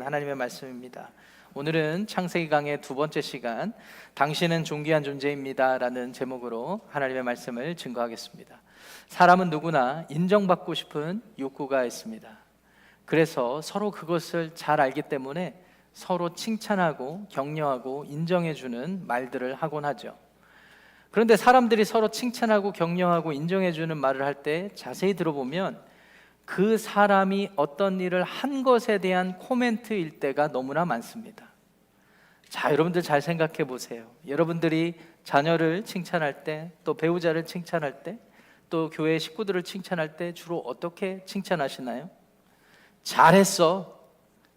하나님의 말씀입니다. 오늘은 창세기 강의 두 번째 시간, 당신은 존귀한 존재입니다 라는 제목으로 하나님의 말씀을 증거하겠습니다. 사람은 누구나 인정받고 싶은 욕구가 있습니다. 그래서 서로 그것을 잘 알기 때문에 서로 칭찬하고 격려하고 인정해주는 말들을 하곤 하죠. 그런데 사람들이 서로 칭찬하고 격려하고 인정해주는 말을 할 때 자세히 들어보면 그 사람이 어떤 일을 한 것에 대한 코멘트일 때가 너무나 많습니다. 자, 여러분들 잘 생각해 보세요. 여러분들이 자녀를 칭찬할 때, 또 배우자를 칭찬할 때, 또 교회 식구들을 칭찬할 때 주로 어떻게 칭찬하시나요? 잘했어,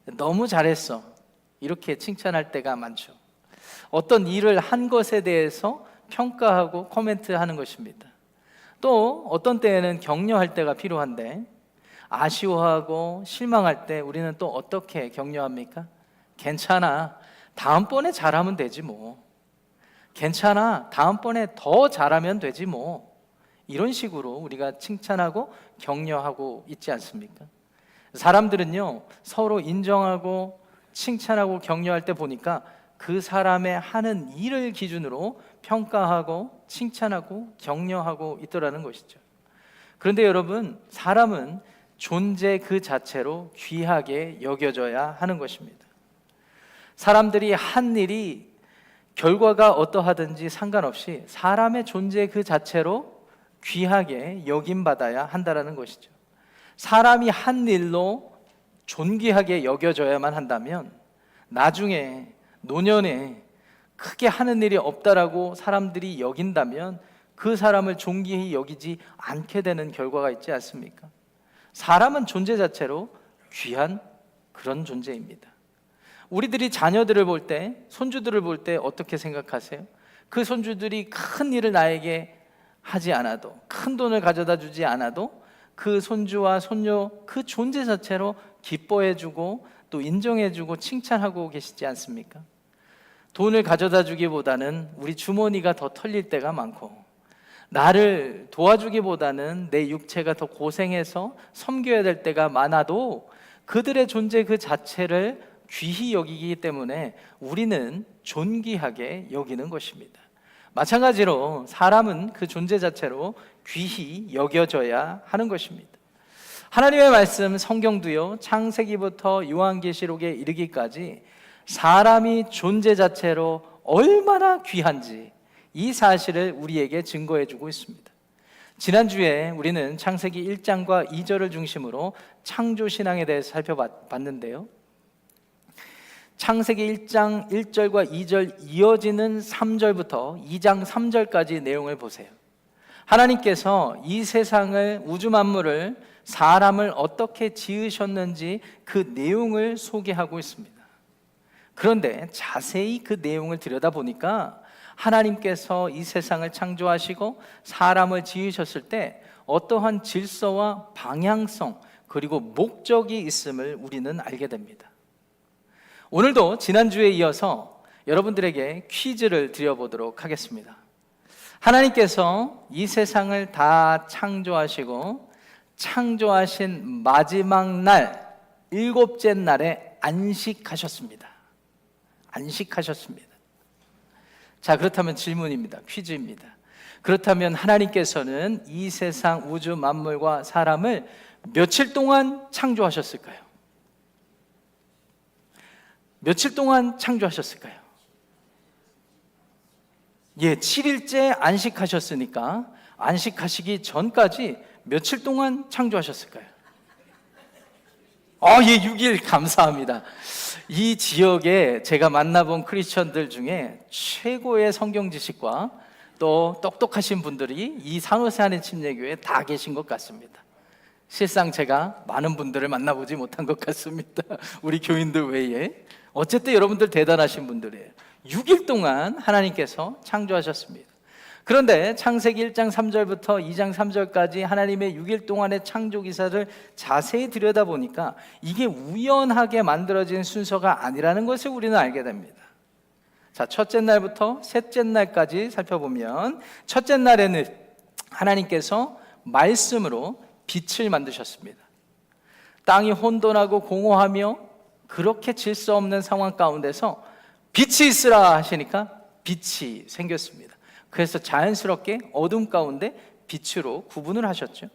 너무 잘했어, 이렇게 칭찬할 때가 많죠. 어떤 일을 한 것에 대해서 평가하고 코멘트하는 것입니다. 또 어떤 때에는 격려할 때가 필요한데, 아쉬워하고 실망할 때 우리는 또 어떻게 격려합니까? 괜찮아, 다음번에 잘하면 되지 뭐. 괜찮아, 다음번에 더 잘하면 되지 뭐. 이런 식으로 우리가 칭찬하고 격려하고 있지 않습니까? 사람들은요, 서로 인정하고 칭찬하고 격려할 때 보니까 그 사람의 하는 일을 기준으로 평가하고 칭찬하고 격려하고 있더라는 것이죠. 그런데 여러분, 사람은 존재 그 자체로 귀하게 여겨져야 하는 것입니다. 사람들이 한 일이 결과가 어떠하든지 상관없이 사람의 존재 그 자체로 귀하게 여김받아야 한다는 것이죠. 사람이 한 일로 존귀하게 여겨져야만 한다면 나중에 노년에 크게 하는 일이 없다라고 사람들이 여긴다면 그 사람을 존귀히 여기지 않게 되는 결과가 있지 않습니까? 사람은 존재 자체로 귀한 그런 존재입니다. 우리들이 자녀들을 볼 때, 손주들을 볼 때 어떻게 생각하세요? 그 손주들이 큰 일을 나에게 하지 않아도, 큰 돈을 가져다 주지 않아도 그 손주와 손녀 그 존재 자체로 기뻐해주고 또 인정해주고 칭찬하고 계시지 않습니까? 돈을 가져다 주기보다는 우리 주머니가 더 털릴 때가 많고, 나를 도와주기보다는 내 육체가 더 고생해서 섬겨야 될 때가 많아도 그들의 존재 그 자체를 귀히 여기기 때문에 우리는 존귀하게 여기는 것입니다. 마찬가지로 사람은 그 존재 자체로 귀히 여겨져야 하는 것입니다. 하나님의 말씀 성경도요, 창세기부터 요한계시록에 이르기까지 사람이 존재 자체로 얼마나 귀한지 이 사실을 우리에게 증거해주고 있습니다. 지난주에 우리는 창세기 1장과 2절을 중심으로 창조신앙에 대해서 살펴봤는데요, 창세기 1장 1절과 2절 이어지는 3절부터 2장 3절까지 내용을 보세요. 하나님께서 이 세상을, 우주 만물을, 사람을 어떻게 지으셨는지 그 내용을 소개하고 있습니다. 그런데 자세히 그 내용을 들여다보니까 하나님께서 이 세상을 창조하시고 사람을 지으셨을 때 어떠한 질서와 방향성 그리고 목적이 있음을 우리는 알게 됩니다. 오늘도 지난주에 이어서 여러분들에게 퀴즈를 드려보도록 하겠습니다. 하나님께서 이 세상을 다 창조하시고 창조하신 마지막 날, 일곱째 날에 안식하셨습니다. 안식하셨습니다. 자, 그렇다면 질문입니다. 퀴즈입니다. 그렇다면 하나님께서는 이 세상 우주 만물과 사람을 며칠 동안 창조하셨을까요? 며칠 동안 창조하셨을까요? 예, 7일째 안식하셨으니까 안식하시기 전까지 며칠 동안 창조하셨을까요? 예, 6일. 감사합니다. 이 지역에 제가 만나본 크리스천들 중에 최고의 성경 지식과 또 똑똑하신 분들이 이 산호세 한인 침례교회에 다 계신 것 같습니다. 실상 제가 많은 분들을 만나보지 못한 것 같습니다. 우리 교인들 외에. 어쨌든 여러분들 대단하신 분들이에요. 6일 동안 하나님께서 창조하셨습니다. 그런데 창세기 1장 3절부터 2장 3절까지 하나님의 6일 동안의 창조 기사를 자세히 들여다보니까 이게 우연하게 만들어진 순서가 아니라는 것을 우리는 알게 됩니다. 자, 첫째 날부터 셋째 날까지 살펴보면 첫째 날에는 하나님께서 말씀으로 빛을 만드셨습니다. 땅이 혼돈하고 공허하며 그렇게 질서 없는 상황 가운데서 빛이 있으라 하시니까 빛이 생겼습니다. 그래서 자연스럽게 어둠 가운데 빛으로 구분을 하셨죠.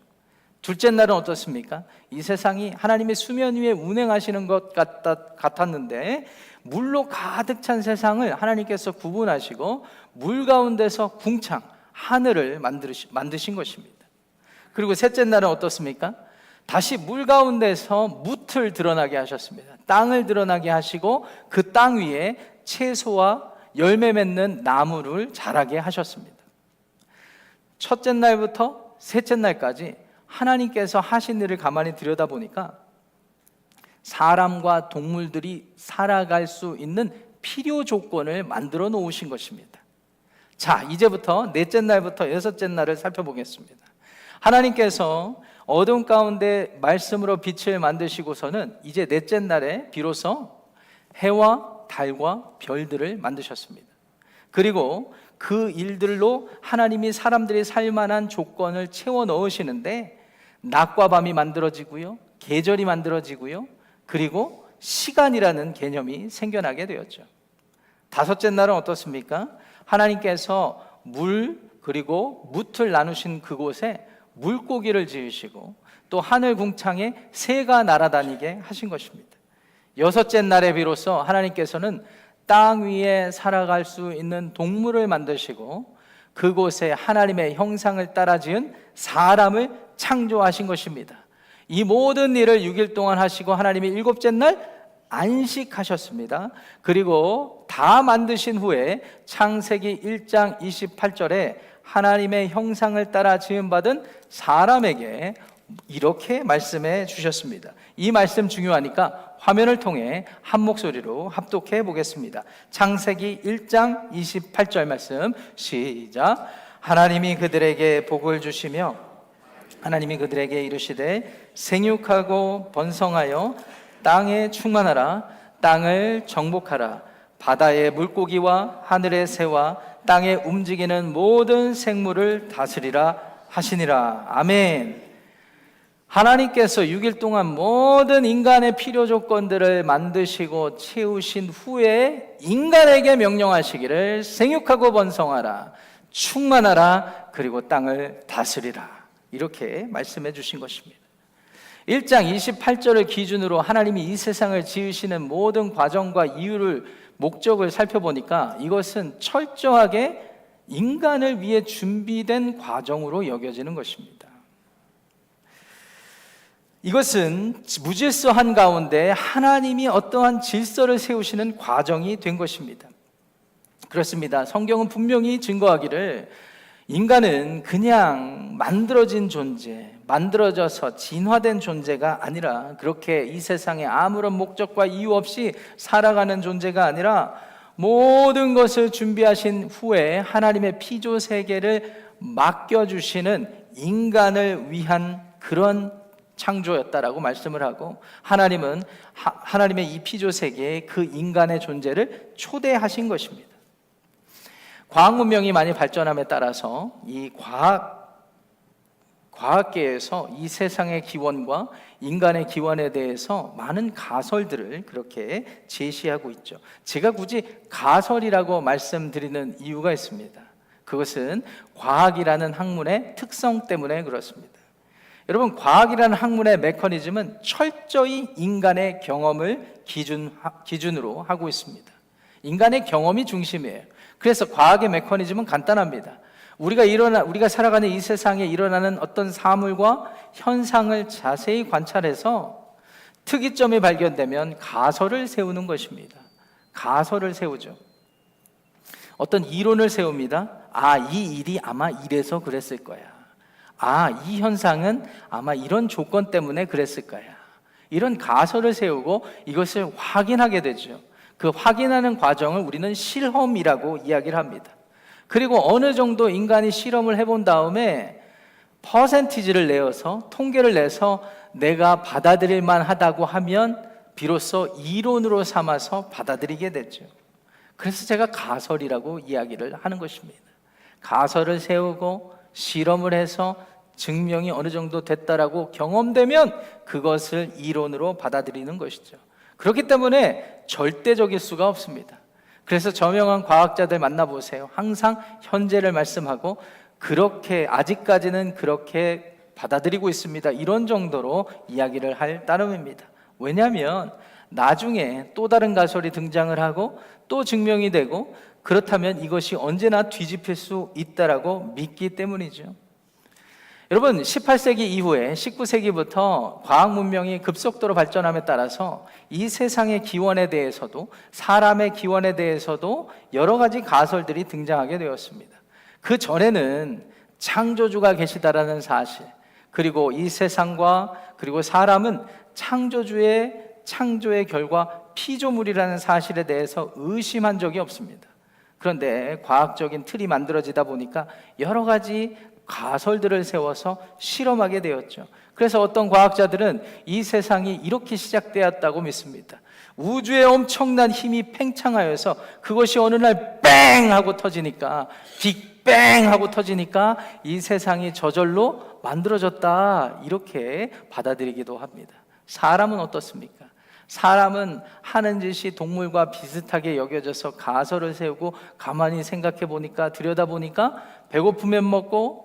둘째 날은 어떻습니까? 이 세상이 하나님의 수면 위에 운행하시는 것 같았는데 물로 가득 찬 세상을 하나님께서 구분하시고 물 가운데서 궁창 하늘을 만드신 것입니다. 그리고 셋째 날은 어떻습니까? 다시 물 가운데서 뭇을 드러나게 하셨습니다. 땅을 드러나게 하시고 그 땅 위에 채소와 열매 맺는 나무를 자라게 하셨습니다. 첫째 날부터 셋째 날까지 하나님께서 하신 일을 가만히 들여다보니까 사람과 동물들이 살아갈 수 있는 필요 조건을 만들어 놓으신 것입니다. 자, 이제부터 넷째 날부터 여섯째 날을 살펴보겠습니다. 하나님께서 어둠 가운데 말씀으로 빛을 만드시고서는 이제 넷째 날에 비로소 해와 달과 별들을 만드셨습니다. 그리고 그 일들로 하나님이 사람들이 살만한 조건을 채워 넣으시는데 낮과 밤이 만들어지고요, 계절이 만들어지고요, 그리고 시간이라는 개념이 생겨나게 되었죠. 다섯째 날은 어떻습니까? 하나님께서 물 그리고 뭇을 나누신 그곳에 물고기를 지으시고 또 하늘 궁창에 새가 날아다니게 하신 것입니다. 여섯째 날에 비로소 하나님께서는 땅 위에 살아갈 수 있는 동물을 만드시고 그곳에 하나님의 형상을 따라 지은 사람을 창조하신 것입니다. 이 모든 일을 6일 동안 하시고 하나님이 일곱째 날 안식하셨습니다. 그리고 다 만드신 후에 창세기 1장 28절에 하나님의 형상을 따라 지음받은 사람에게 이렇게 말씀해 주셨습니다. 이 말씀 중요하니까 화면을 통해 한 목소리로 합독해 보겠습니다. 창세기 1장 28절 말씀 시작. 하나님이 그들에게 복을 주시며 하나님이 그들에게 이르시되 생육하고 번성하여 땅에 충만하라. 땅을 정복하라. 바다의 물고기와 하늘의 새와 땅에 움직이는 모든 생물을 다스리라 하시니라. 아멘. 하나님께서 6일 동안 모든 인간의 필요 조건들을 만드시고 채우신 후에 인간에게 명령하시기를 생육하고 번성하라, 충만하라, 그리고 땅을 다스리라, 이렇게 말씀해 주신 것입니다. 1장 28절을 기준으로 하나님이 이 세상을 지으시는 모든 과정과 이유를 목적을 살펴보니까 이것은 철저하게 인간을 위해 준비된 과정으로 여겨지는 것입니다. 이것은 무질서 한가운데 하나님이 어떠한 질서를 세우시는 과정이 된 것입니다. 그렇습니다. 성경은 분명히 증거하기를 인간은 그냥 만들어진 존재, 만들어져서 진화된 존재가 아니라 그렇게 이 세상에 아무런 목적과 이유 없이 살아가는 존재가 아니라 모든 것을 준비하신 후에 하나님의 피조 세계를 맡겨주시는 인간을 위한 그런 창조였다라고 말씀을 하고 하나님은 하나님의 이 피조 세계에 그 인간의 존재를 초대하신 것입니다. 과학 문명이 많이 발전함에 따라서 이 과학계에서 이 세상의 기원과 인간의 기원에 대해서 많은 가설들을 그렇게 제시하고 있죠. 제가 굳이 가설이라고 말씀드리는 이유가 있습니다. 그것은 과학이라는 학문의 특성 때문에 그렇습니다. 여러분, 과학이라는 학문의 메커니즘은 철저히 인간의 경험을 기준으로 하고 있습니다. 인간의 경험이 중심이에요. 그래서 과학의 메커니즘은 간단합니다. 우리가 살아가는 이 세상에 일어나는 어떤 사물과 현상을 자세히 관찰해서 특이점이 발견되면 가설을 세우는 것입니다. 가설을 세우죠. 어떤 이론을 세웁니다. 이 일이 아마 이래서 그랬을 거야. 이 현상은 아마 이런 조건 때문에 그랬을 거야. 이런 가설을 세우고 이것을 확인하게 되죠. 그 확인하는 과정을 우리는 실험이라고 이야기를 합니다. 그리고 어느 정도 인간이 실험을 해본 다음에 퍼센티지를 내어서 통계를 내서 내가 받아들일 만하다고 하면 비로소 이론으로 삼아서 받아들이게 되죠. 그래서 제가 가설이라고 이야기를 하는 것입니다. 가설을 세우고 실험을 해서 증명이 어느 정도 됐다라고 경험되면 그것을 이론으로 받아들이는 것이죠. 그렇기 때문에 절대적일 수가 없습니다. 그래서 저명한 과학자들 만나보세요. 항상 현재를 말씀하고 그렇게 아직까지는 그렇게 받아들이고 있습니다. 이런 정도로 이야기를 할 따름입니다. 왜냐하면 나중에 또 다른 가설이 등장을 하고 또 증명이 되고 그렇다면 이것이 언제나 뒤집힐 수 있다라고 믿기 때문이죠. 여러분, 18세기 이후에 19세기부터 과학 문명이 급속도로 발전함에 따라서 이 세상의 기원에 대해서도 사람의 기원에 대해서도 여러 가지 가설들이 등장하게 되었습니다. 그 전에는 창조주가 계시다라는 사실, 그리고 이 세상과 그리고 사람은 창조의 결과 피조물이라는 사실에 대해서 의심한 적이 없습니다. 그런데 과학적인 틀이 만들어지다 보니까 여러 가지 가설들을 세워서 실험하게 되었죠. 그래서 어떤 과학자들은 이 세상이 이렇게 시작되었다고 믿습니다. 우주에 엄청난 힘이 팽창하여서 그것이 어느 날 뺑 하고 터지니까, 빅뱅 하고 터지니까 이 세상이 저절로 만들어졌다, 이렇게 받아들이기도 합니다. 사람은 어떻습니까? 사람은 하는 짓이 동물과 비슷하게 여겨져서 가설을 세우고 가만히 생각해 보니까, 들여다 보니까 배고프면 먹고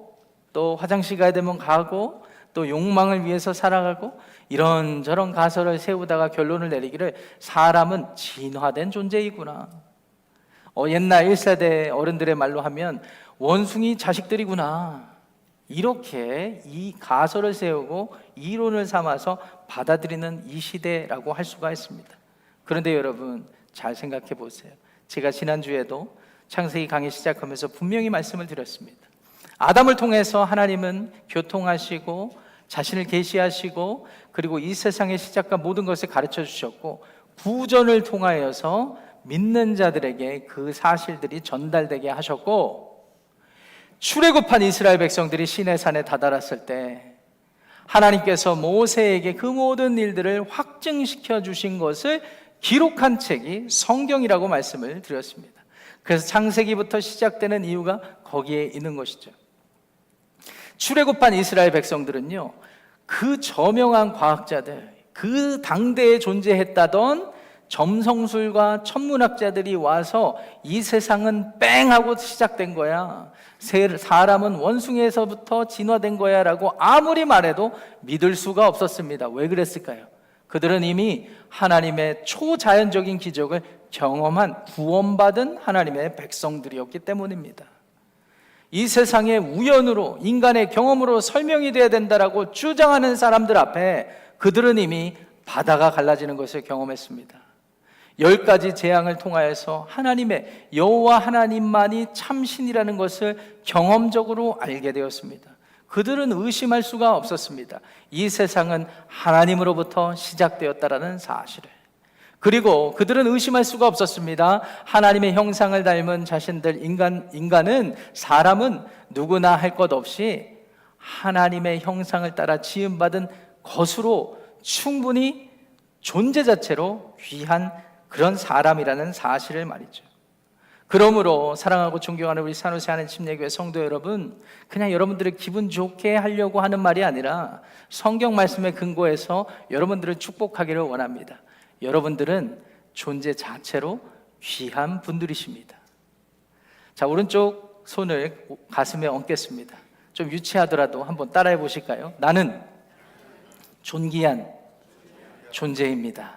또 화장실 가야 되면 가고 또 욕망을 위해서 살아가고 이런저런 가설을 세우다가 결론을 내리기를 사람은 진화된 존재이구나. 옛날 1세대 어른들의 말로 하면 원숭이 자식들이구나. 이렇게 이 가설을 세우고 이론을 삼아서 받아들이는 이 시대라고 할 수가 있습니다. 그런데 여러분, 잘 생각해 보세요. 제가 지난주에도 창세기 강의 시작하면서 분명히 말씀을 드렸습니다. 아담을 통해서 하나님은 교통하시고 자신을 계시하시고 그리고 이 세상의 시작과 모든 것을 가르쳐 주셨고 구전을 통하여서 믿는 자들에게 그 사실들이 전달되게 하셨고, 출애굽한 이스라엘 백성들이 시내산에 다다랐을 때 하나님께서 모세에게 그 모든 일들을 확증시켜 주신 것을 기록한 책이 성경이라고 말씀을 드렸습니다. 그래서 창세기부터 시작되는 이유가 거기에 있는 것이죠. 출애굽한 이스라엘 백성들은요, 그 저명한 과학자들, 그 당대에 존재했다던 점성술과 천문학자들이 와서 이 세상은 뺑 하고 시작된 거야, 사람은 원숭이에서부터 진화된 거야 라고 아무리 말해도 믿을 수가 없었습니다. 왜 그랬을까요? 그들은 이미 하나님의 초자연적인 기적을 경험한 구원받은 하나님의 백성들이었기 때문입니다. 이 세상의 우연으로, 인간의 경험으로 설명이 돼야 된다라고 주장하는 사람들 앞에 그들은 이미 바다가 갈라지는 것을 경험했습니다. 10가지 재앙을 통하여서 하나님의 여호와 하나님만이 참신이라는 것을 경험적으로 알게 되었습니다. 그들은 의심할 수가 없었습니다. 이 세상은 하나님으로부터 시작되었다라는 사실을. 그리고 그들은 의심할 수가 없었습니다. 하나님의 형상을 닮은 자신들, 인간은, 사람은 누구나 할 것 없이 하나님의 형상을 따라 지음받은 것으로 충분히 존재 자체로 귀한 그런 사람이라는 사실을 말이죠. 그러므로 사랑하고 존경하는 우리 산호세 하나님 침례교회 성도 여러분, 그냥 여러분들을 기분 좋게 하려고 하는 말이 아니라 성경 말씀에 근거해서 여러분들을 축복하기를 원합니다. 여러분들은 존재 자체로 귀한 분들이십니다. 자, 오른쪽 손을 가슴에 얹겠습니다. 좀 유치하더라도 한번 따라해 보실까요? 나는 존귀한 존재입니다.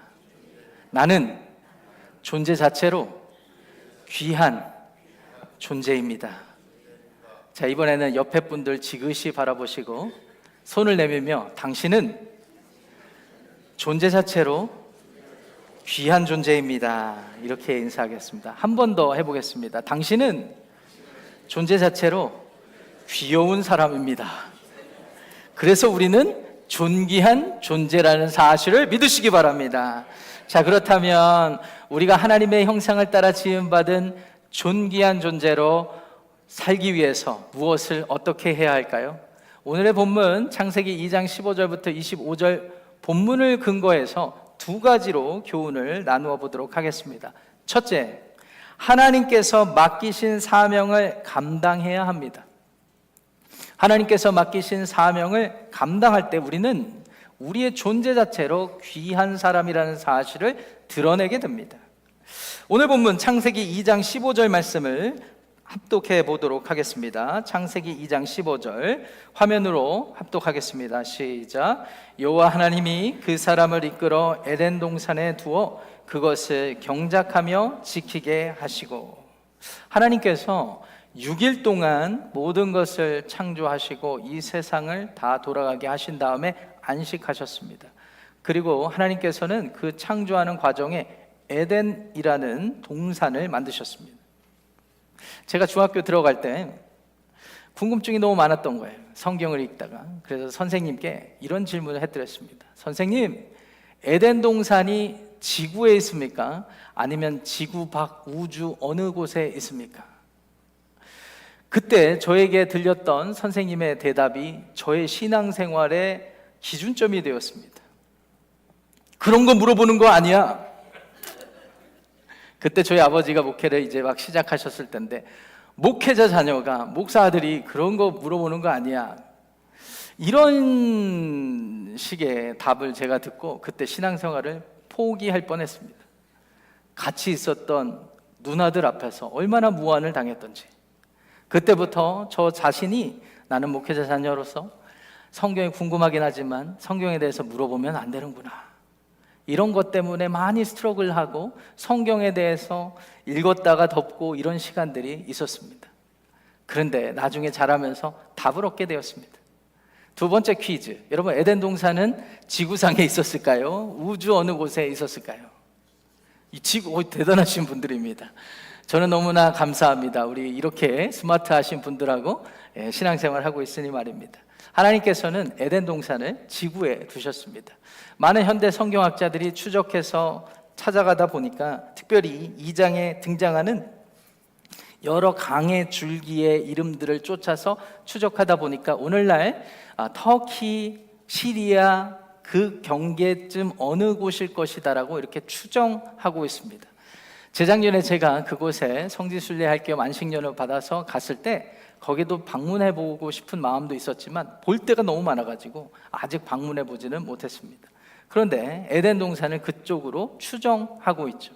나는 존재 자체로 귀한 존재입니다. 자, 이번에는 옆에 분들 지그시 바라보시고 손을 내밀며 당신은 존재 자체로 귀한 존재입니다. 이렇게 인사하겠습니다. 한 번 더 해보겠습니다. 당신은 존재 자체로 귀여운 사람입니다. 그래서 우리는 존귀한 존재라는 사실을 믿으시기 바랍니다. 자, 그렇다면 우리가 하나님의 형상을 따라 지음받은 존귀한 존재로 살기 위해서 무엇을 어떻게 해야 할까요? 오늘의 본문 창세기 2장 15절부터 25절 본문을 근거해서 두 가지로 교훈을 나누어 보도록 하겠습니다. 첫째, 하나님께서 맡기신 사명을 감당해야 합니다. 하나님께서 맡기신 사명을 감당할 때 우리는 우리의 존재 자체로 귀한 사람이라는 사실을 드러내게 됩니다. 오늘 본문 창세기 2장 15절 말씀을 합독해 보도록 하겠습니다. 창세기 2장 15절 화면으로 합독하겠습니다. 시작. 여호와 하나님이 그 사람을 이끌어 에덴 동산에 두어 그것을 경작하며 지키게 하시고, 하나님께서 6일 동안 모든 것을 창조하시고 이 세상을 다 돌아가게 하신 다음에 안식하셨습니다. 그리고 하나님께서는 그 창조하는 과정에 에덴이라는 동산을 만드셨습니다. 제가 중학교 들어갈 때 궁금증이 너무 많았던 거예요. 성경을 읽다가. 그래서 선생님께 이런 질문을 해드렸습니다. 선생님, 에덴 동산이 지구에 있습니까? 아니면 지구 밖 우주 어느 곳에 있습니까? 그때 저에게 들렸던 선생님의 대답이 저의 신앙생활의 기준점이 되었습니다. 그런 거 물어보는 거 아니야. 그때 저희 아버지가 목회를 이제 막 시작하셨을 때인데, 목회자 자녀가, 목사 아들이 그런 거 물어보는 거 아니야. 이런 식의 답을 제가 듣고 그때 신앙생활을 포기할 뻔했습니다. 같이 있었던 누나들 앞에서 얼마나 무안을 당했던지. 그때부터 저 자신이 나는 목회자 자녀로서 성경이 궁금하긴 하지만 성경에 대해서 물어보면 안 되는구나, 이런 것 때문에 많이 스트러글하고 성경에 대해서 읽었다가 덮고 이런 시간들이 있었습니다. 그런데 나중에 자라면서 답을 얻게 되었습니다. 두 번째 퀴즈, 여러분, 에덴 동산은 지구상에 있었을까요? 우주 어느 곳에 있었을까요? 이 지구, 대단하신 분들입니다. 저는 너무나 감사합니다. 우리 이렇게 스마트하신 분들하고 신앙생활 하고 있으니 말입니다. 하나님께서는 에덴 동산을 지구에 두셨습니다. 많은 현대 성경학자들이 추적해서 찾아가다 보니까, 특별히 2장에 등장하는 여러 강의 줄기의 이름들을 쫓아서 추적하다 보니까 오늘날 터키, 시리아 그 경계쯤 어느 곳일 것이다라고 이렇게 추정하고 있습니다. 재작년에 제가 그곳에 성지순례할 겸 안식년을 받아서 갔을 때 거기도 방문해보고 싶은 마음도 있었지만 볼 데가 너무 많아가지고 아직 방문해보지는 못했습니다. 그런데 에덴 동산을 그쪽으로 추정하고 있죠.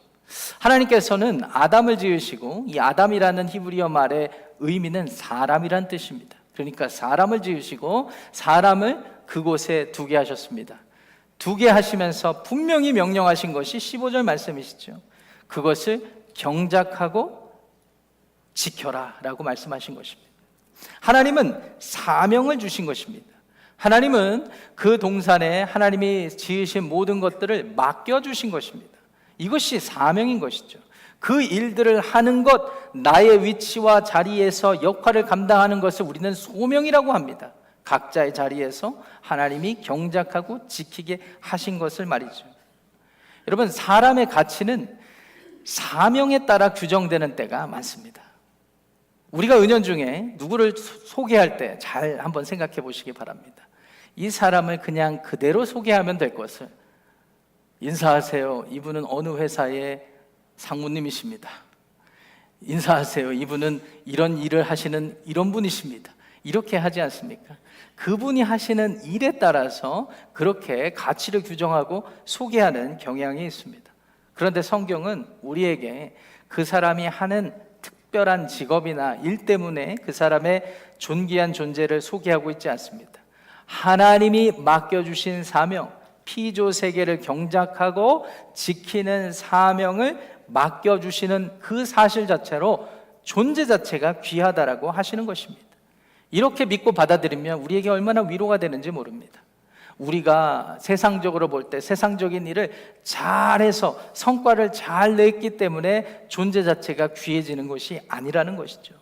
하나님께서는 아담을 지으시고, 이 아담이라는 히브리어 말의 의미는 사람이란 뜻입니다. 그러니까 사람을 지으시고 사람을 그곳에 두게 하셨습니다. 두게 하시면서 분명히 명령하신 것이 15절 말씀이시죠. 그것을 경작하고 지켜라 라고 말씀하신 것입니다. 하나님은 사명을 주신 것입니다. 하나님은 그 동산에 하나님이 지으신 모든 것들을 맡겨주신 것입니다. 이것이 사명인 것이죠. 그 일들을 하는 것, 나의 위치와 자리에서 역할을 감당하는 것을 우리는 소명이라고 합니다. 각자의 자리에서 하나님이 경작하고 지키게 하신 것을 말이죠. 여러분, 사람의 가치는 사명에 따라 규정되는 때가 많습니다. 우리가 은연중에 누구를 소개할 때 잘 한번 생각해 보시기 바랍니다. 이 사람을 그냥 그대로 소개하면 될 것을, 인사하세요, 이분은 어느 회사의 상무님이십니다. 인사하세요, 이분은 이런 일을 하시는 이런 분이십니다. 이렇게 하지 않습니까? 그분이 하시는 일에 따라서 그렇게 가치를 규정하고 소개하는 경향이 있습니다. 그런데 성경은 우리에게 그 사람이 하는 특별한 직업이나 일 때문에 그 사람의 존귀한 존재를 소개하고 있지 않습니다. 하나님이 맡겨주신 사명, 피조 세계를 경작하고 지키는 사명을 맡겨주시는 그 사실 자체로 존재 자체가 귀하다라고 하시는 것입니다. 이렇게 믿고 받아들이면 우리에게 얼마나 위로가 되는지 모릅니다. 우리가 세상적으로 볼 때 세상적인 일을 잘해서 성과를 잘 냈기 때문에 존재 자체가 귀해지는 것이 아니라는 것이죠.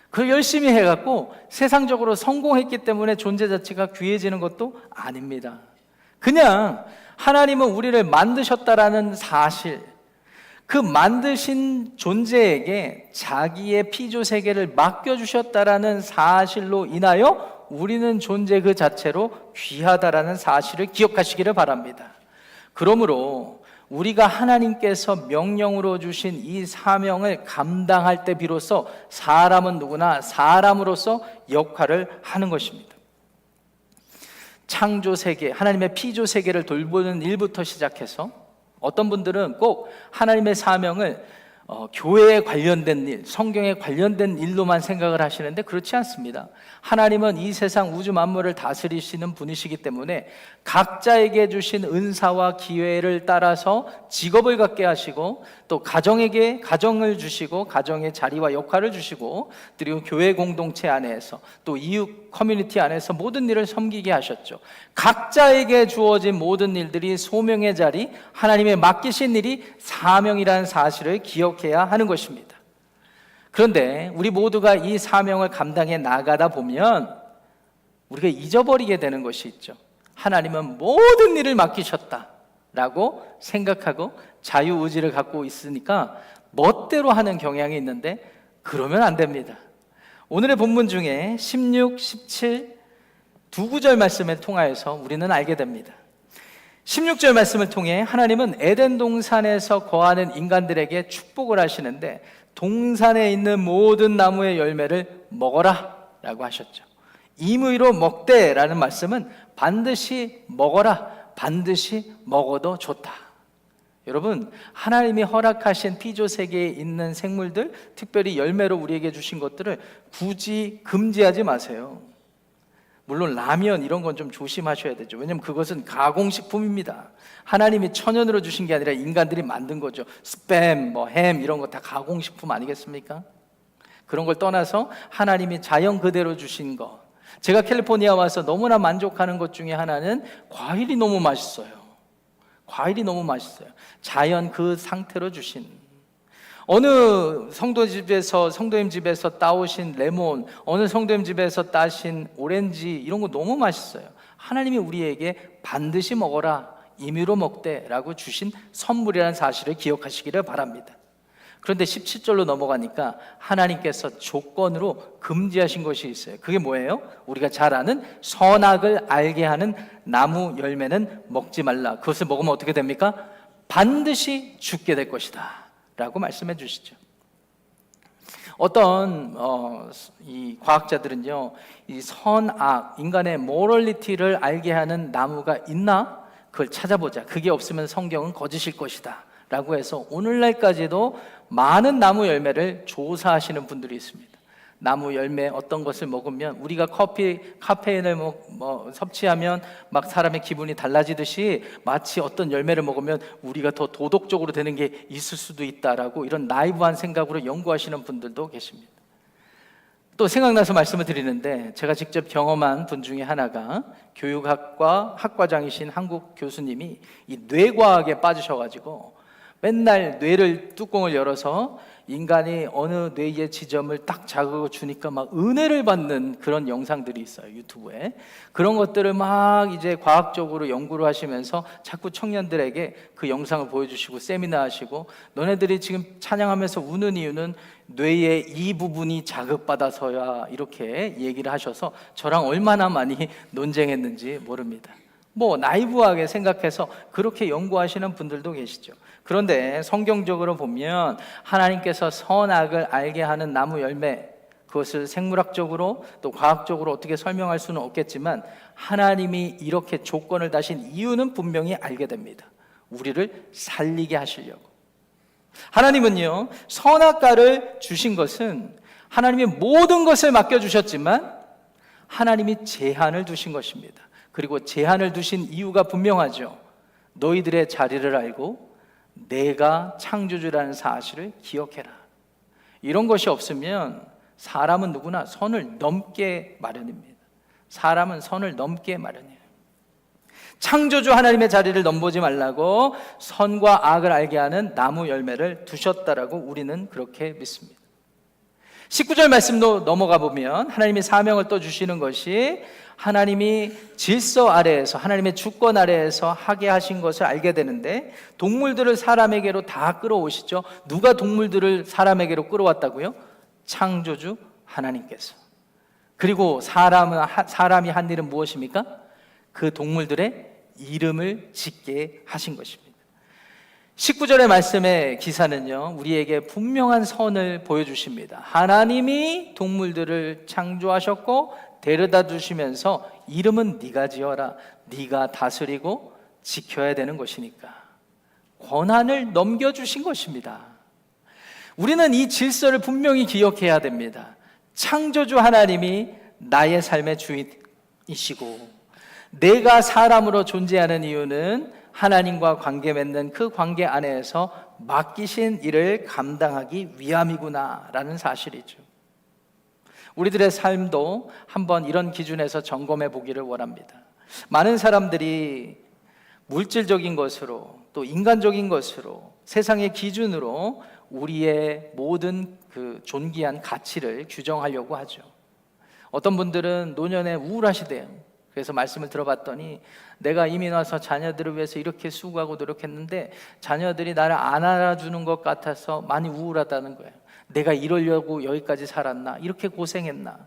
그걸 열심히 해갖고 세상적으로 성공했기 때문에 존재 자체가 귀해지는 것도 아닙니다. 그냥 하나님은 우리를 만드셨다라는 사실, 그 만드신 존재에게 자기의 피조 세계를 맡겨주셨다라는 사실로 인하여 우리는 존재 그 자체로 귀하다라는 사실을 기억하시기를 바랍니다. 그러므로 우리가 하나님께서 명령으로 주신 이 사명을 감당할 때 비로소 사람은 누구나 사람으로서 역할을 하는 것입니다. 창조 세계, 하나님의 피조 세계를 돌보는 일부터 시작해서 어떤 분들은 꼭 하나님의 사명을 교회에 관련된 일, 성경에 관련된 일로만 생각을 하시는데 그렇지 않습니다. 하나님은 이 세상 우주 만물을 다스리시는 분이시기 때문에 각자에게 주신 은사와 기회를 따라서 직업을 갖게 하시고, 또 가정에게 가정을 주시고 가정의 자리와 역할을 주시고, 그리고 교회 공동체 안에서 또 이웃 커뮤니티 안에서 모든 일을 섬기게 하셨죠. 각자에게 주어진 모든 일들이 소명의 자리, 하나님의 맡기신 일이 사명이라는 사실을 기억해야 하는 것입니다. 그런데 우리 모두가 이 사명을 감당해 나가다 보면 우리가 잊어버리게 되는 것이 있죠. 하나님은 모든 일을 맡기셨다라고 생각하고 자유의지를 갖고 있으니까 멋대로 하는 경향이 있는데, 그러면 안 됩니다. 오늘의 본문 중에 16, 17 두 구절 말씀을 통하여서 우리는 알게 됩니다. 16절 말씀을 통해 하나님은 에덴 동산에서 거하는 인간들에게 축복을 하시는데, 동산에 있는 모든 나무의 열매를 먹어라 라고 하셨죠. 임의로 먹되 라는 말씀은 반드시 먹어라, 반드시 먹어도 좋다. 여러분, 하나님이 허락하신 피조 세계에 있는 생물들, 특별히 열매로 우리에게 주신 것들을 굳이 금지하지 마세요. 물론 라면 이런 건 좀 조심하셔야 되죠. 왜냐하면 그것은 가공식품입니다. 하나님이 천연으로 주신 게 아니라 인간들이 만든 거죠. 스팸, 햄 이런 거 다 가공식품 아니겠습니까? 그런 걸 떠나서 하나님이 자연 그대로 주신 거. 제가 캘리포니아 와서 너무나 만족하는 것 중에 하나는 과일이 너무 맛있어요. 과일이 너무 맛있어요. 자연 그 상태로 주신. 어느 성도님 집에서 따오신 레몬, 어느 성도님 집에서 따신 오렌지, 이런 거 너무 맛있어요. 하나님이 우리에게 반드시 먹어라, 임의로 먹되라고 주신 선물이라는 사실을 기억하시기를 바랍니다. 그런데 17절로 넘어가니까 하나님께서 조건으로 금지하신 것이 있어요. 그게 뭐예요? 우리가 잘 아는 선악을 알게 하는 나무 열매는 먹지 말라. 그것을 먹으면 어떻게 됩니까? 반드시 죽게 될 것이다 라고 말씀해 주시죠. 어떤 이 과학자들은요, 이 선악, 인간의 모럴리티를 알게 하는 나무가 있나? 그걸 찾아보자. 그게 없으면 성경은 거짓일 것이다 라고 해서 오늘날까지도 많은 나무 열매를 조사하시는 분들이 있습니다. 나무 열매 어떤 것을 먹으면, 우리가 카페인을 섭취하면 막 사람의 기분이 달라지듯이 마치 어떤 열매를 먹으면 우리가 더 도덕적으로 되는 게 있을 수도 있다라고, 이런 나이브한 생각으로 연구하시는 분들도 계십니다. 또 생각나서 말씀을 드리는데, 제가 직접 경험한 분 중에 하나가 교육학과 학과장이신 한국 교수님이 이 뇌과학에 빠지셔가지고 맨날 뇌를 뚜껑을 열어서 인간이 어느 뇌의 지점을 딱 자극을 주니까 막 은혜를 받는 그런 영상들이 있어요, 유튜브에. 그런 것들을 막 이제 과학적으로 연구를 하시면서 자꾸 청년들에게 그 영상을 보여주시고 세미나 하시고, 너네들이 지금 찬양하면서 우는 이유는 뇌의 이 부분이 자극받아서야, 이렇게 얘기를 하셔서 저랑 얼마나 많이 논쟁했는지 모릅니다. 나이브하게 생각해서 그렇게 연구하시는 분들도 계시죠. 그런데 성경적으로 보면 하나님께서 선악을 알게 하는 나무 열매, 그것을 생물학적으로 또 과학적으로 어떻게 설명할 수는 없겠지만 하나님이 이렇게 조건을 다신 이유는 분명히 알게 됩니다. 우리를 살리게 하시려고. 하나님은요, 선악과를 주신 것은 하나님이 모든 것을 맡겨주셨지만 하나님이 제한을 두신 것입니다. 그리고 제한을 두신 이유가 분명하죠. 너희들의 자리를 알고 내가 창조주라는 사실을 기억해라. 이런 것이 없으면 사람은 누구나 선을 넘게 마련입니다. 사람은 선을 넘게 마련이에요. 창조주 하나님의 자리를 넘보지 말라고 선과 악을 알게 하는 나무 열매를 두셨다라고 우리는 그렇게 믿습니다. 19절 말씀도 넘어가 보면 하나님이 사명을 또 주시는 것이, 하나님이 질서 아래에서, 하나님의 주권 아래에서 하게 하신 것을 알게 되는데, 동물들을 사람에게로 다 끌어오시죠. 누가 동물들을 사람에게로 끌어왔다고요? 창조주 하나님께서. 그리고 사람이 한 일은 무엇입니까? 그 동물들의 이름을 짓게 하신 것입니다. 19절의 말씀의 기사는요, 우리에게 분명한 선을 보여주십니다. 하나님이 동물들을 창조하셨고 데려다 두시면서 이름은 네가 지어라. 네가 다스리고 지켜야 되는 것이니까 권한을 넘겨주신 것입니다. 우리는 이 질서를 분명히 기억해야 됩니다. 창조주 하나님이 나의 삶의 주인이시고 내가 사람으로 존재하는 이유는 하나님과 관계 맺는 그 관계 안에서 맡기신 일을 감당하기 위함이구나 라는 사실이죠. 우리들의 삶도 한번 이런 기준에서 점검해 보기를 원합니다. 많은 사람들이 물질적인 것으로 또 인간적인 것으로 세상의 기준으로 우리의 모든 그 존귀한 가치를 규정하려고 하죠. 어떤 분들은 노년에 우울하시대요. 그래서 말씀을 들어봤더니 내가 이민 와서 자녀들을 위해서 이렇게 수고하고 노력했는데 자녀들이 나를 안 알아주는 것 같아서 많이 우울하다는 거예요. 내가 이러려고 여기까지 살았나? 이렇게 고생했나?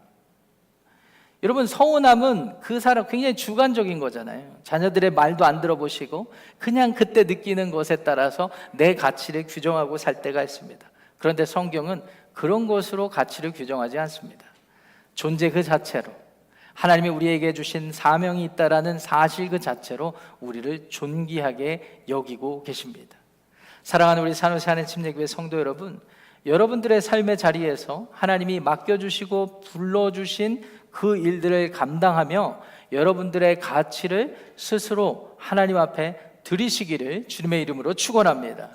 여러분, 서운함은 그 사람 굉장히 주관적인 거잖아요. 자녀들의 말도 안 들어보시고 그냥 그때 느끼는 것에 따라서 내 가치를 규정하고 살 때가 있습니다. 그런데 성경은 그런 것으로 가치를 규정하지 않습니다. 존재 그 자체로, 하나님이 우리에게 주신 사명이 있다라는 사실 그 자체로 우리를 존귀하게 여기고 계십니다. 사랑하는 우리 산호세 하나님 침례교회 성도 여러분, 여러분들의 삶의 자리에서 하나님이 맡겨주시고 불러주신 그 일들을 감당하며 여러분들의 가치를 스스로 하나님 앞에 드리시기를 주님의 이름으로 축원합니다.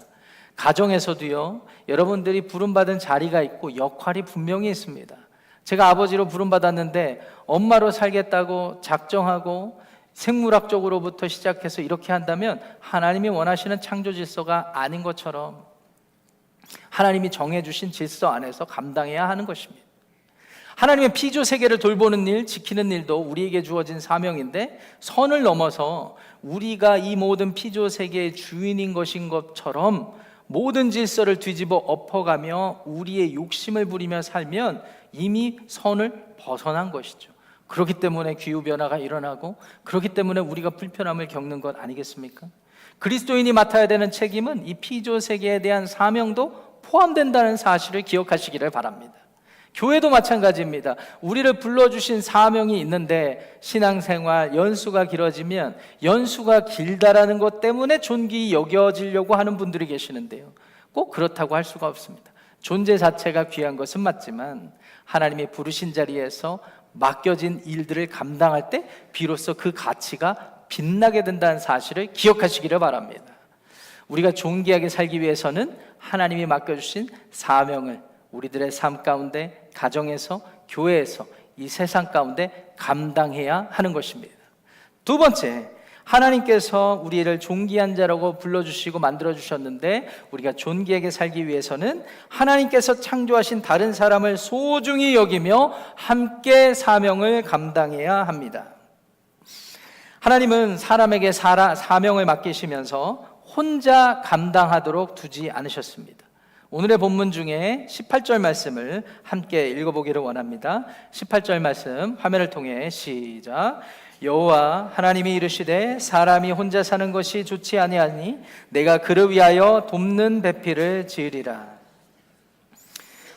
가정에서도요, 여러분들이 부름받은 자리가 있고 역할이 분명히 있습니다. 제가 아버지로 부름받았는데 엄마로 살겠다고 작정하고 생물학적으로부터 시작해서 이렇게 한다면 하나님이 원하시는 창조 질서가 아닌 것처럼 하나님이 정해주신 질서 안에서 감당해야 하는 것입니다. 하나님의 피조 세계를 돌보는 일, 지키는 일도 우리에게 주어진 사명인데 선을 넘어서 우리가 이 모든 피조 세계의 주인인 것인 것처럼 모든 질서를 뒤집어 엎어가며 우리의 욕심을 부리며 살면 이미 선을 벗어난 것이죠. 그렇기 때문에 기후변화가 일어나고 그렇기 때문에 우리가 불편함을 겪는 것 아니겠습니까? 그리스도인이 맡아야 되는 책임은 이 피조 세계에 대한 사명도 포함된다는 사실을 기억하시기를 바랍니다. 교회도 마찬가지입니다. 우리를 불러주신 사명이 있는데 신앙생활 연수가 길어지면 연수가 길다라는 것 때문에 존귀히 여겨지려고 하는 분들이 계시는데요, 꼭 그렇다고 할 수가 없습니다. 존재 자체가 귀한 것은 맞지만 하나님이 부르신 자리에서 맡겨진 일들을 감당할 때 비로소 그 가치가 빛나게 된다는 사실을 기억하시기를 바랍니다. 우리가 존귀하게 살기 위해서는 하나님이 맡겨주신 사명을 우리들의 삶 가운데, 가정에서, 교회에서, 이 세상 가운데 감당해야 하는 것입니다. 두 번째, 하나님께서 우리를 존귀한 자라고 불러주시고 만들어주셨는데 우리가 존귀하게 살기 위해서는 하나님께서 창조하신 다른 사람을 소중히 여기며 함께 사명을 감당해야 합니다. 하나님은 사람에게 사명을 맡기시면서 혼자 감당하도록 두지 않으셨습니다. 오늘의 본문 중에 18절 말씀을 함께 읽어보기를 원합니다. 18절 말씀 화면을 통해 시작. 여호와 하나님이 이르시되 사람이 혼자 사는 것이 좋지 아니하니 내가 그를 위하여 돕는 배필을 지으리라.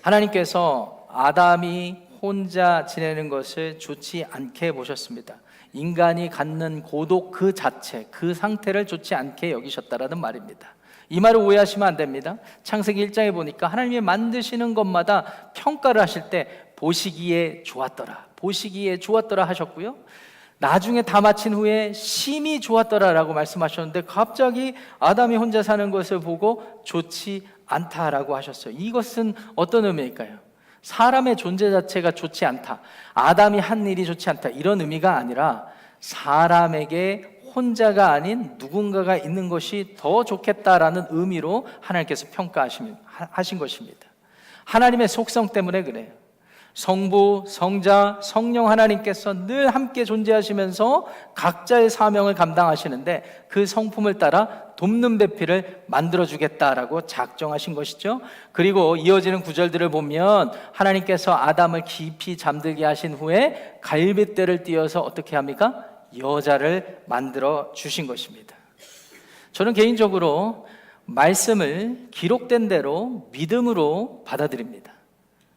하나님께서 아담이 혼자 지내는 것을 좋지 않게 보셨습니다. 인간이 갖는 고독 그 자체, 그 상태를 좋지 않게 여기셨다라는 말입니다. 이 말을 오해하시면 안 됩니다. 창세기 1장에 보니까 하나님이 만드시는 것마다 평가를 하실 때 보시기에 좋았더라, 보시기에 좋았더라 하셨고요, 나중에 다 마친 후에 심히 좋았더라라고 말씀하셨는데 갑자기 아담이 혼자 사는 것을 보고 좋지 않다라고 하셨어요. 이것은 어떤 의미일까요? 사람의 존재 자체가 좋지 않다, 아담이 한 일이 좋지 않다, 이런 의미가 아니라 사람에게 혼자가 아닌 누군가가 있는 것이 더 좋겠다라는 의미로 하나님께서 평가하신 것입니다. 하나님의 속성 때문에 그래요. 성부, 성자, 성령 하나님께서 늘 함께 존재하시면서 각자의 사명을 감당하시는데 그 성품을 따라 돕는 배필을 만들어주겠다라고 작정하신 것이죠. 그리고 이어지는 구절들을 보면 하나님께서 아담을 깊이 잠들게 하신 후에 갈빗대를 띄어서 어떻게 합니까? 여자를 만들어 주신 것입니다. 저는 개인적으로 말씀을 기록된 대로 믿음으로 받아들입니다.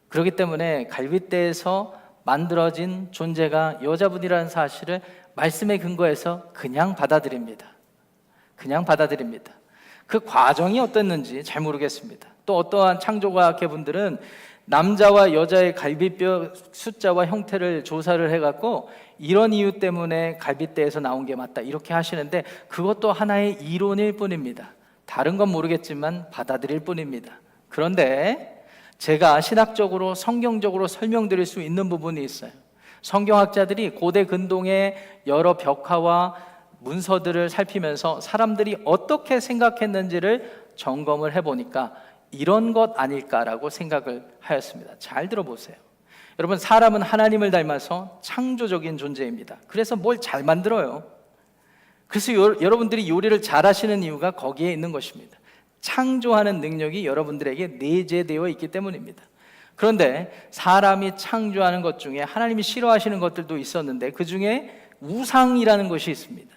그렇기 때문에 갈빗대에서 만들어진 존재가 여자분이라는 사실을 말씀에 근거해서 그냥 받아들입니다. 그냥 받아들입니다. 그 과정이 어땠는지 잘 모르겠습니다. 또 어떠한 창조과학회 분들은 남자와 여자의 갈비뼈 숫자와 형태를 조사를 해갖고 이런 이유 때문에 갈빗대에서 나온 게 맞다 이렇게 하시는데, 그것도 하나의 이론일 뿐입니다. 다른 건 모르겠지만 받아들일 뿐입니다. 그런데 제가 신학적으로 성경적으로 설명드릴 수 있는 부분이 있어요. 성경학자들이 고대 근동의 여러 벽화와 문서들을 살피면서 사람들이 어떻게 생각했는지를 점검을 해보니까 이런 것 아닐까라고 생각을 하였습니다. 잘 들어보세요. 여러분, 사람은 하나님을 닮아서 창조적인 존재입니다. 그래서 뭘 잘 만들어요. 그래서 여러분들이 요리를 잘 하시는 이유가 거기에 있는 것입니다. 창조하는 능력이 여러분들에게 내재되어 있기 때문입니다. 그런데 사람이 창조하는 것 중에 하나님이 싫어하시는 것들도 있었는데 그 중에 우상이라는 것이 있습니다.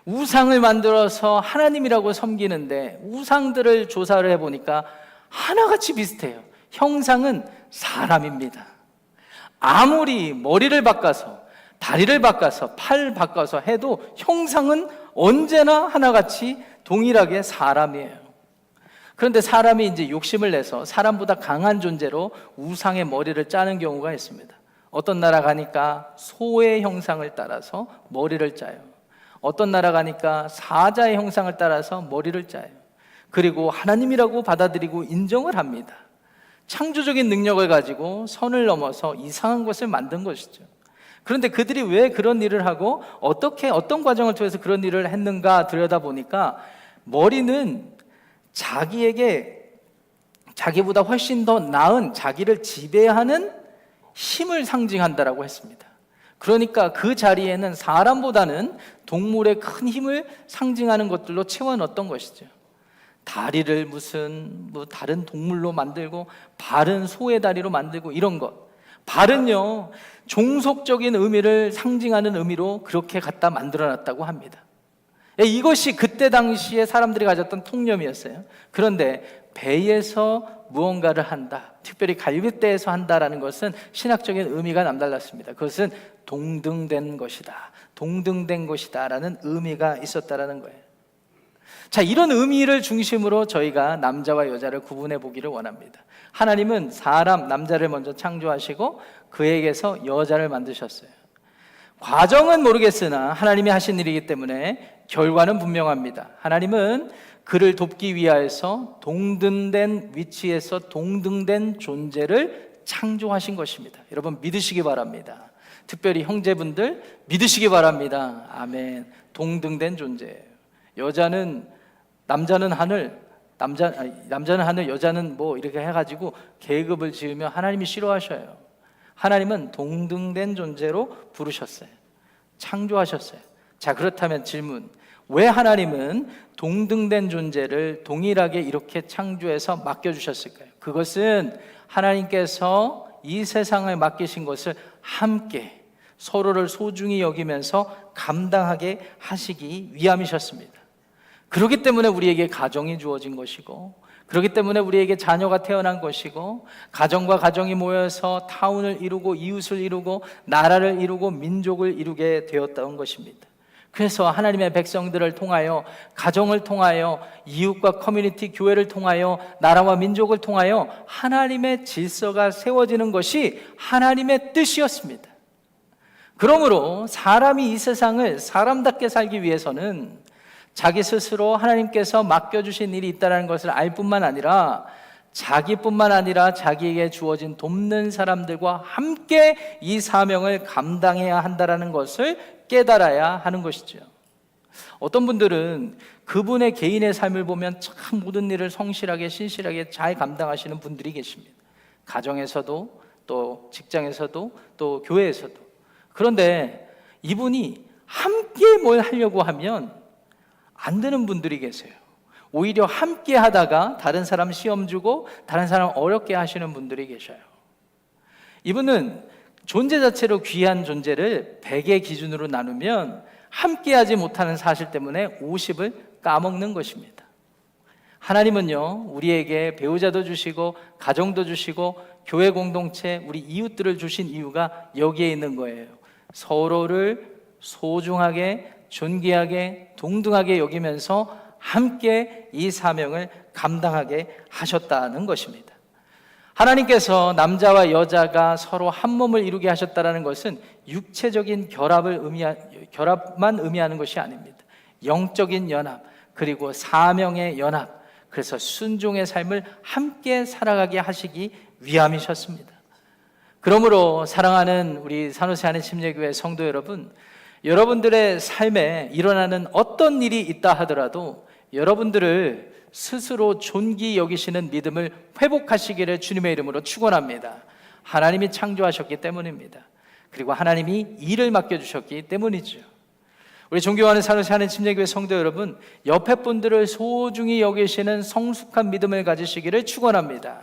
우상을 만들어서 하나님이라고 섬기는데 우상들을 조사를 해보니까 하나같이 비슷해요. 형상은 사람입니다. 아무리 머리를 바꿔서 다리를 바꿔서 팔 바꿔서 해도 형상은 언제나 하나같이 동일하게 사람이에요. 그런데 사람이 이제 욕심을 내서 사람보다 강한 존재로 우상의 머리를 짜는 경우가 있습니다. 어떤 나라 가니까 소의 형상을 따라서 머리를 짜요. 어떤 나라 가니까 사자의 형상을 따라서 머리를 짜요. 그리고 하나님이라고 받아들이고 인정을 합니다. 창조적인 능력을 가지고 선을 넘어서 이상한 것을 만든 것이죠. 그런데 그들이 왜 그런 일을 하고 어떤 과정을 통해서 그런 일을 했는가 들여다보니까 머리는 자기보다 훨씬 더 나은 자기를 지배하는 힘을 상징한다라고 했습니다. 그러니까 그 자리에는 사람보다는 동물의 큰 힘을 상징하는 것들로 채워넣었던 것이죠. 다리를 다른 동물로 만들고 발은 소의 다리로 만들고 이런 것. 발은요, 종속적인 의미를 상징하는 의미로 그렇게 갖다 만들어놨다고 합니다. 이것이 그때 당시에 사람들이 가졌던 통념이었어요. 그런데 배에서 무언가를 한다, 특별히 갈빗대에서 한다라는 것은 신학적인 의미가 남달랐습니다. 그것은 동등된 것이다, 동등된 것이다 라는 의미가 있었다라는 거예요. 자, 이런 의미를 중심으로 저희가 남자와 여자를 구분해 보기를 원합니다. 하나님은 남자를 먼저 창조하시고 그에게서 여자를 만드셨어요. 과정은 모르겠으나 하나님이 하신 일이기 때문에 결과는 분명합니다. 하나님은 그를 돕기 위하여서 동등된 위치에서 동등된 존재를 창조하신 것입니다. 여러분 믿으시기 바랍니다. 특별히 형제분들 믿으시기 바랍니다. 아멘. 동등된 존재예요. 남자는 하늘, 여자는 뭐 이렇게 해가지고 계급을 지으며 하나님이 싫어하셔요. 하나님은 동등된 존재로 부르셨어요. 창조하셨어요. 자, 그렇다면 질문, 왜 하나님은 동등된 존재를 동일하게 이렇게 창조해서 맡겨주셨을까요? 그것은 하나님께서 이 세상을 맡기신 것을 함께 서로를 소중히 여기면서 감당하게 하시기 위함이셨습니다. 그렇기 때문에 우리에게 가정이 주어진 것이고, 그렇기 때문에 우리에게 자녀가 태어난 것이고, 가정과 가정이 모여서 타운을 이루고 이웃을 이루고 나라를 이루고 민족을 이루게 되었던 것입니다. 그래서 하나님의 백성들을 통하여, 가정을 통하여, 이웃과 커뮤니티 교회를 통하여, 나라와 민족을 통하여 하나님의 질서가 세워지는 것이 하나님의 뜻이었습니다. 그러므로 사람이 이 세상을 사람답게 살기 위해서는 자기 스스로 하나님께서 맡겨주신 일이 있다는 것을 알 뿐만 아니라 자기뿐만 아니라 자기에게 주어진 돕는 사람들과 함께 이 사명을 감당해야 한다는 것을 깨달아야 하는 것이죠. 어떤 분들은 그분의 개인의 삶을 보면 참 모든 일을 성실하게 신실하게 잘 감당하시는 분들이 계십니다. 가정에서도 또 직장에서도 또 교회에서도. 그런데 이분이 함께 뭘 하려고 하면 안 되는 분들이 계세요. 오히려 함께 하다가 다른 사람 시험 주고 다른 사람 어렵게 하시는 분들이 계셔요. 이분은 존재 자체로 귀한 존재를 100의 기준으로 나누면 함께 하지 못하는 사실 때문에 50을 까먹는 것입니다. 하나님은요, 우리에게 배우자도 주시고 가정도 주시고 교회 공동체, 우리 이웃들을 주신 이유가 여기에 있는 거예요. 서로를 소중하게, 존귀하게, 동등하게 여기면서 함께 이 사명을 감당하게 하셨다는 것입니다. 하나님께서 남자와 여자가 서로 한 몸을 이루게 하셨다는 것은 육체적인 결합만 의미하는 것이 아닙니다. 영적인 연합, 그리고 사명의 연합, 그래서 순종의 삶을 함께 살아가게 하시기 위함이셨습니다. 그러므로 사랑하는 우리 산호세 한인침례교회 성도 여러분, 여러분들의 삶에 일어나는 어떤 일이 있다 하더라도 여러분들을 스스로 존귀 여기시는 믿음을 회복하시기를 주님의 이름으로 축원합니다. 하나님이 창조하셨기 때문입니다. 그리고 하나님이 일을 맡겨주셨기 때문이죠. 우리 존경하는 산호세 한인침례교회 성도 여러분, 옆에 분들을 소중히 여기시는 성숙한 믿음을 가지시기를 축원합니다.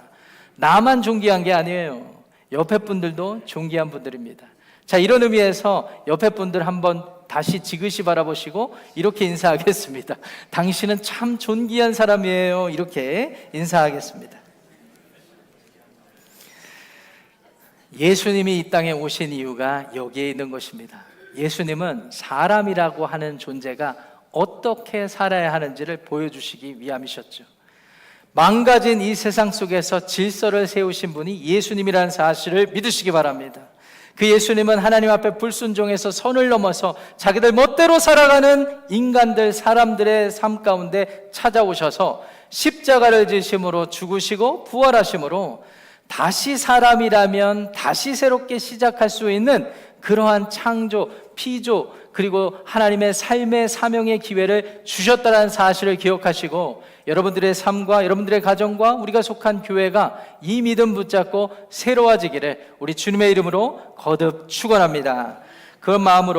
나만 존귀한 게 아니에요. 옆에 분들도 존귀한 분들입니다. 자, 이런 의미에서 옆에 분들 한번 다시 지그시 바라보시고 이렇게 인사하겠습니다. 당신은 참 존귀한 사람이에요. 이렇게 인사하겠습니다. 예수님이 이 땅에 오신 이유가 여기에 있는 것입니다. 예수님은 사람이라고 하는 존재가 어떻게 살아야 하는지를 보여주시기 위함이셨죠. 망가진 이 세상 속에서 질서를 세우신 분이 예수님이라는 사실을 믿으시기 바랍니다. 그 예수님은 하나님 앞에 불순종해서 선을 넘어서 자기들 멋대로 살아가는 인간들, 사람들의 삶 가운데 찾아오셔서 십자가를 지심으로 죽으시고 부활하심으로 다시 사람이라면 다시 새롭게 시작할 수 있는 그러한 창조, 피조, 그리고 하나님의 삶의 사명의 기회를 주셨다는 사실을 기억하시고 여러분들의 삶과 여러분들의 가정과 우리가 속한 교회가 이 믿음 붙잡고 새로워지기를 우리 주님의 이름으로 거듭 축원합니다. 그 마음으로